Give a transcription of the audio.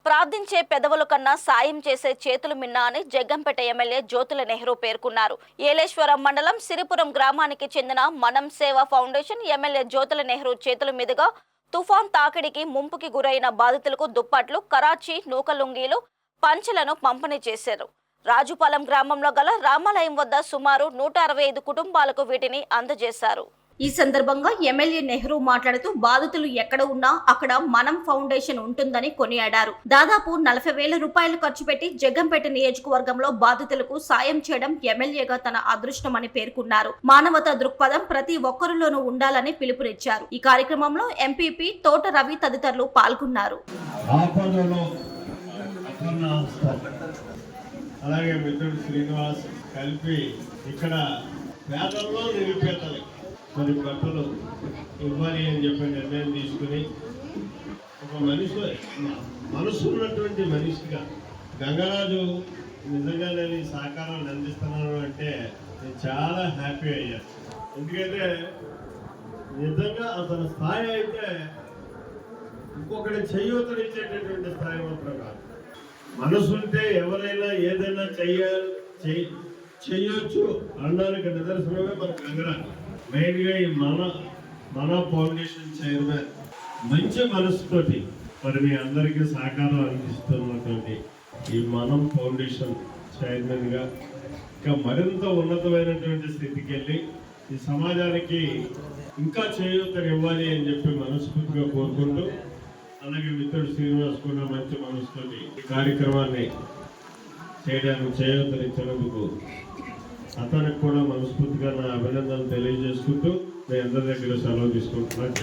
ప్రార్థించే పెదవుల కన్నా సాయం చేసే చేతులు మిన్నా అని జగ్గంపేట ఎమ్మెల్యే జ్యోతుల నెహ్రూ పేర్కొన్నారు. ఏలేశ్వరం మండలం సిరిపురం గ్రామానికి చెందిన మనం సేవ ఫౌండేషన్ ఎమ్మెల్యే జ్యోతుల నెహ్రూ చేతుల మీదుగా తుఫాన్ తాకిడికి ముంపుకి గురైన బాధితులకు దుప్పట్లు, కరాచీ, నూకలుంగీలు, పంచెలను పంపిణీ చేశారు. రాజుపాలెం గ్రామంలో గల రామాలయం వద్ద సుమారు 165 కుటుంబాలకు వీటిని అందజేశారు. ఈ సందర్భంగా ఎమ్మెల్యే నెహ్రూ మాట్లాడుతూ బాధితులు ఎక్కడ ఉన్నా అక్కడ మనం ఫౌండేషన్ ఉంటుందని కొనియాడారు. దాదాపు 40,000 రూపాయలు ఖర్చు పెట్టి జగ్గంపేట నియోజకవర్గంలో బాధితులకు సాయం చేయడం ఎమ్మెల్యేగా తన అదృష్టమని పేర్కొన్నారు. మానవతా దృక్పథం ప్రతి ఒక్కరిలోనూ ఉండాలని పిలుపునిచ్చారు. ఈ కార్యక్రమంలో ఎంపీపీ తోట రవి తదితరులు పాల్గొన్నారు. అలాగే మిత్రుడు శ్రీనివాస్ కలిపి ఇక్కడ పేదల్లో నిరుపేదలు మరి బట్టలు ఇవ్వాలి అని చెప్పి నిర్ణయం తీసుకుని ఒక మనసు ఉన్నటువంటి మనిషిగా గంగరాజు నిజంగా నేను ఈ సహకారాన్ని అందిస్తున్నాను అంటే నేను చాలా హ్యాపీ అయ్యాను. ఎందుకంటే నిజంగా అతని స్థాయి అయితే ఇంకొకటి చేయూతనిచ్చేటటువంటి స్థాయి మాత్రం కాదు. మనసుంటే ఎవరైనా ఏదైనా చెయ్యొచ్చు అనడానికి నిదర్శనమే మన గంగరాజు. మెయిన్గా ఈ మన ఫౌండేషన్ చైర్మన్ మంచి మనసుతోటి మరి మీ అందరికీ సహకారం అందిస్తున్నటువంటి ఈ మనం ఫౌండేషన్ చైర్మన్గా ఇంకా మరింత ఉన్నతమైనటువంటి స్థితికి వెళ్ళి ఈ సమాజానికి ఇంకా చేయూతని ఇవ్వాలి అని చెప్పి మనస్ఫూర్తిగా కోరుకుంటూ, అలాగే మిత్రుడు శ్రీనివాస్ కూడా మంచి మనసుతోటి ఈ కార్యక్రమాన్ని చేయడానికి చేయూతనిచ్చినందుకు అతనికి కూడా మనస్ఫూర్తిగా నా అభినందనలు తెలియజేసుకుంటూ మీ అందరి దగ్గర సెలవు తీసుకుంటున్నాను.